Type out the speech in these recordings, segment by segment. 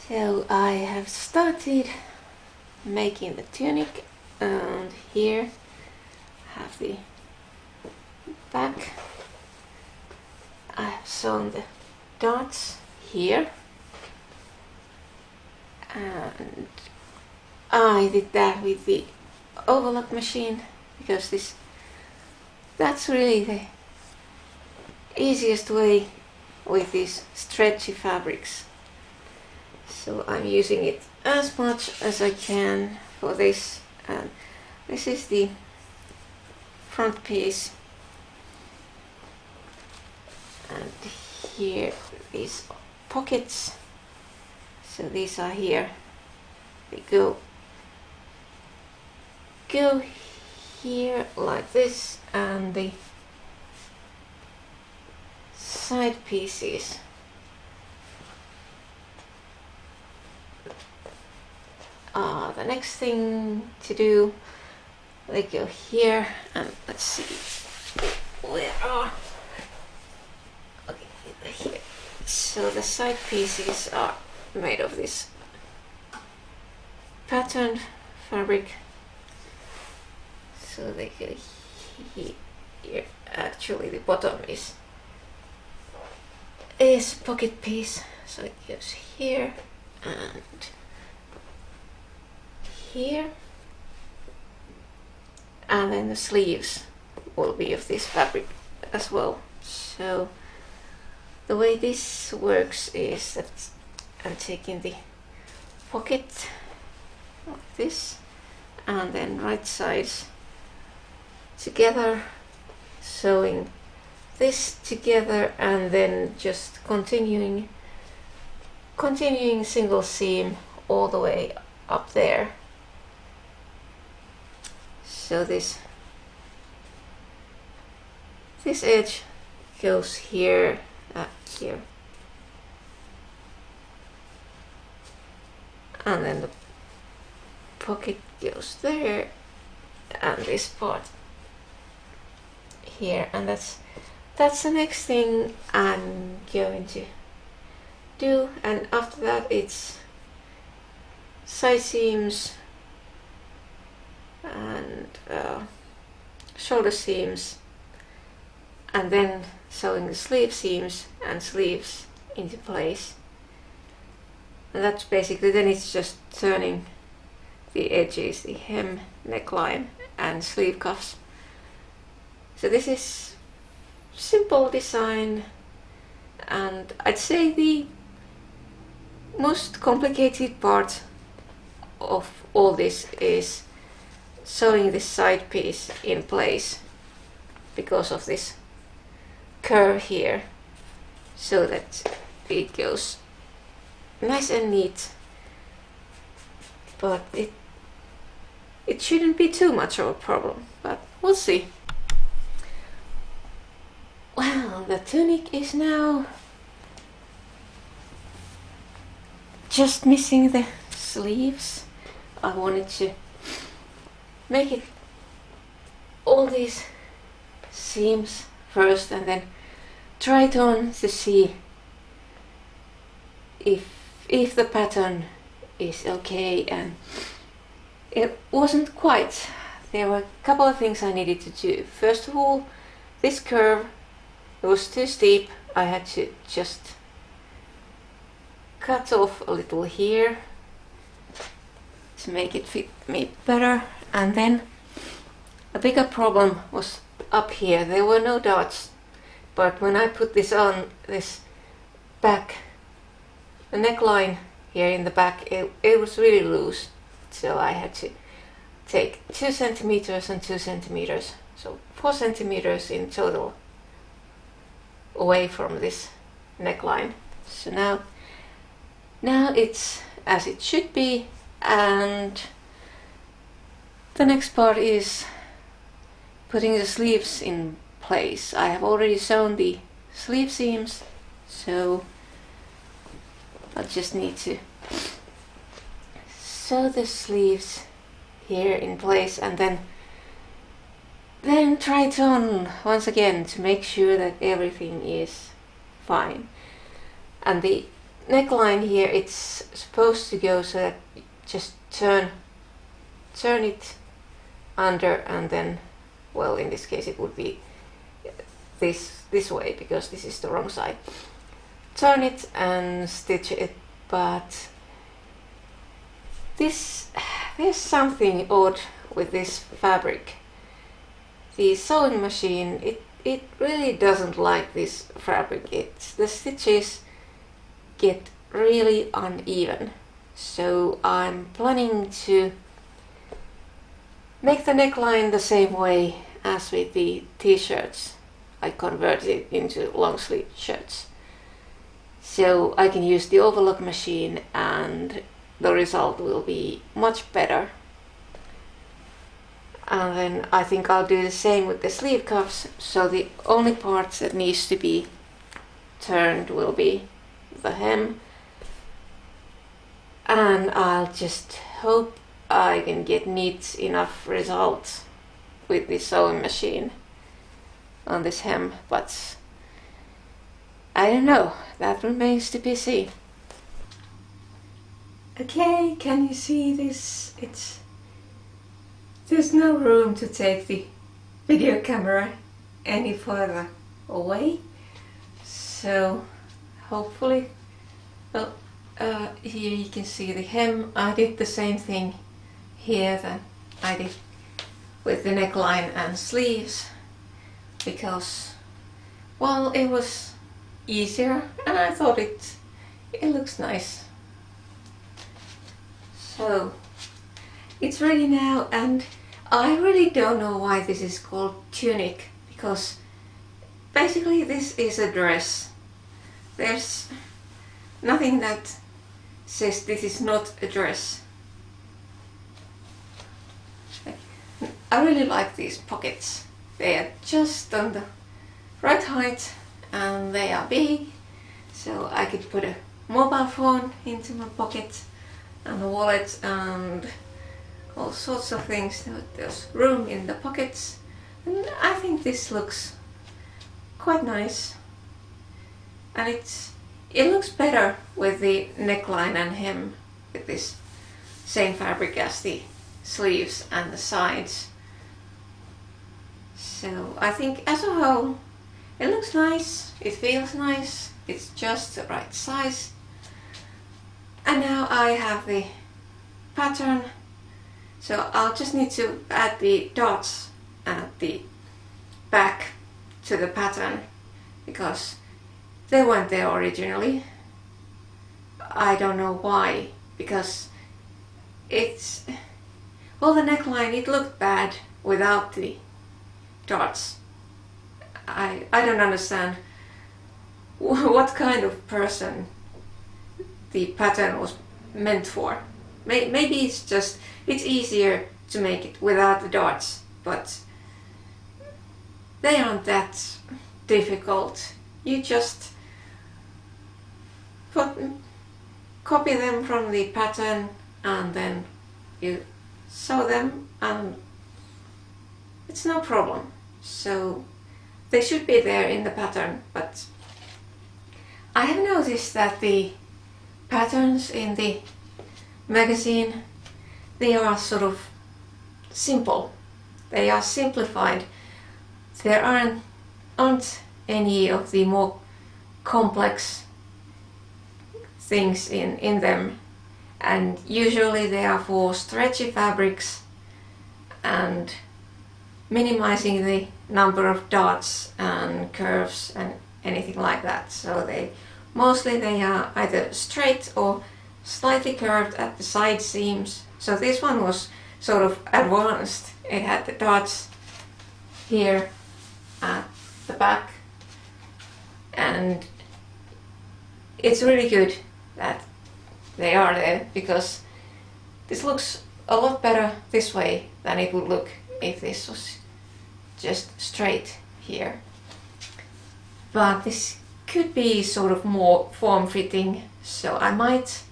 So I have started making the tunic, and here I have the back. I have sewn the darts here, and I did that with the overlock machine because that's really the easiest way with these stretchy fabrics. So I'm using it as much as I can for this, and this is the front piece, and here these pockets, so these are here, they go here like this, and the side pieces are the next thing to do. They go here, and let's see where are, okay, here. So the side pieces are made of this patterned fabric, so they go here. Actually the bottom is pocket piece, so it goes here and here, and then the sleeves will be of this fabric as well. So the way this works is that I'm taking the pocket like this, and then right sides together, sewing this together, and then just continuing single seam all the way up there. So this edge goes here, here, and then the pocket goes there, and this part here, and that's the next thing I'm going to do. And after that it's side seams and shoulder seams, and then sewing the sleeve seams and sleeves into place, and that's basically, then it's just turning the edges, the hem, neckline and sleeve cuffs. So this is simple design, and I'd say the most complicated part of all this is sewing this side piece in place because of this curve here, so that it goes nice and neat, but it shouldn't be too much of a problem, but we'll see. Well, the tunic is now just missing the sleeves. I wanted to make it all these seams first and then try it on to see if the pattern is okay, and it wasn't quite. There were a couple of things I needed to do. First of all, this curve, it was too steep. I had to just cut off a little here to make it fit me better. And then a bigger problem was up here. There were no darts, but when I put this on, this back, the neckline here in the back, it was really loose, so I had to take 2 centimeters and 2 centimeters, so 4 centimeters in total away from this neckline. So now it's as it should be, and the next part is putting the sleeves in place. I have already sewn the sleeve seams, so I just need to sew the sleeves here in place, and then try it on once again to make sure that everything is fine. And the neckline here, it's supposed to go so that you just turn it under, and then, well, in this case it would be this way because this is the wrong side. Turn it and stitch it, but there's something odd with this fabric. The sewing machine, it really doesn't like this fabric. The stitches get really uneven. So I'm planning to make the neckline the same way as with the t-shirts. I converted it into long sleeve shirts. So I can use the overlock machine and the result will be much better. And then I think I'll do the same with the sleeve cuffs. So the only parts that needs to be turned will be the hem. And I'll just hope I can get neat enough results with the sewing machine on this hem, but I don't know, that remains to be seen. Okay, can you see this? There's no room to take the video camera any further away, so hopefully, well, here you can see the hem. I did the same thing here that I did with the neckline and sleeves because, well, it was easier and I thought it looks nice. So it's ready now, and I really don't know why this is called tunic, because basically this is a dress. There's nothing that says this is not a dress. I really like these pockets. They are just on the right height and they are big, so I could put a mobile phone into my pocket and a wallet and all sorts of things. There's room in the pockets, and I think this looks quite nice, and it looks better with the neckline and hem with this same fabric as the sleeves and the sides. So I think as a whole it looks nice, it feels nice, it's just the right size. And now I have the pattern, so I'll just need to add the dots at the back to the pattern because they weren't there originally. I don't know why, because well, the neckline, it looked bad without the dots. I don't understand what kind of person the pattern was meant for. Maybe it's easier to make it without the dots, but they aren't that difficult. You just copy them from the pattern and then you sew them and it's no problem. So they should be there in the pattern, but I have noticed that the patterns in the magazine, they are sort of simple. They are simplified. There aren't any of the more complex things in them, and usually they are for stretchy fabrics and minimizing the number of dots and curves and anything like that. So they are either straight or slightly curved at the side seams. So this one was sort of advanced. It had the dots here at the back, and it's really good that they are there because this looks a lot better this way than it would look if this was just straight here. But this could be sort of more form-fitting, so I might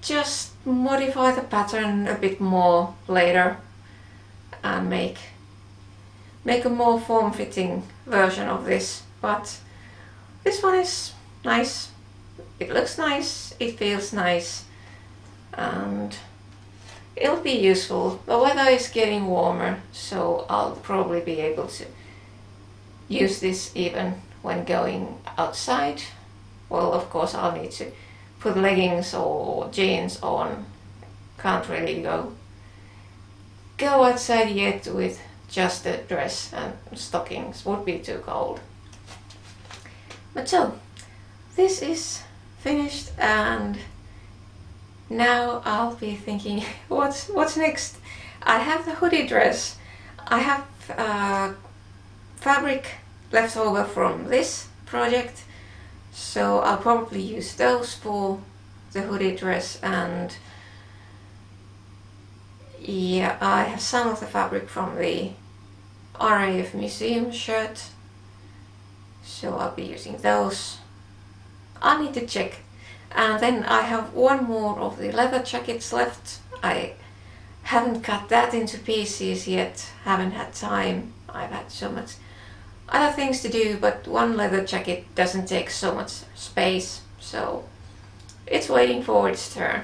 just modify the pattern a bit more later and make a more form-fitting version of this. But this one is nice. it looks nice, it feels nice, and it'll be useful. The weather is getting warmer, so I'll probably be able to use this even when going outside. Well, of course I'll need to put leggings or jeans on. Can't really go outside yet with just a dress and stockings, would be too cold. But so, this is finished, and now I'll be thinking what's next. I have the hoodie dress. I have fabric left over from this project, so I'll probably use those for the hoodie dress. And yeah, I have some of the fabric from the RAF museum shirt, so I'll be using those. I need to check. And then I have one more of the leather jackets left. I haven't cut that into pieces yet, haven't had time. I've had so much other things to do, but one leather jacket doesn't take so much space, so it's waiting for its turn.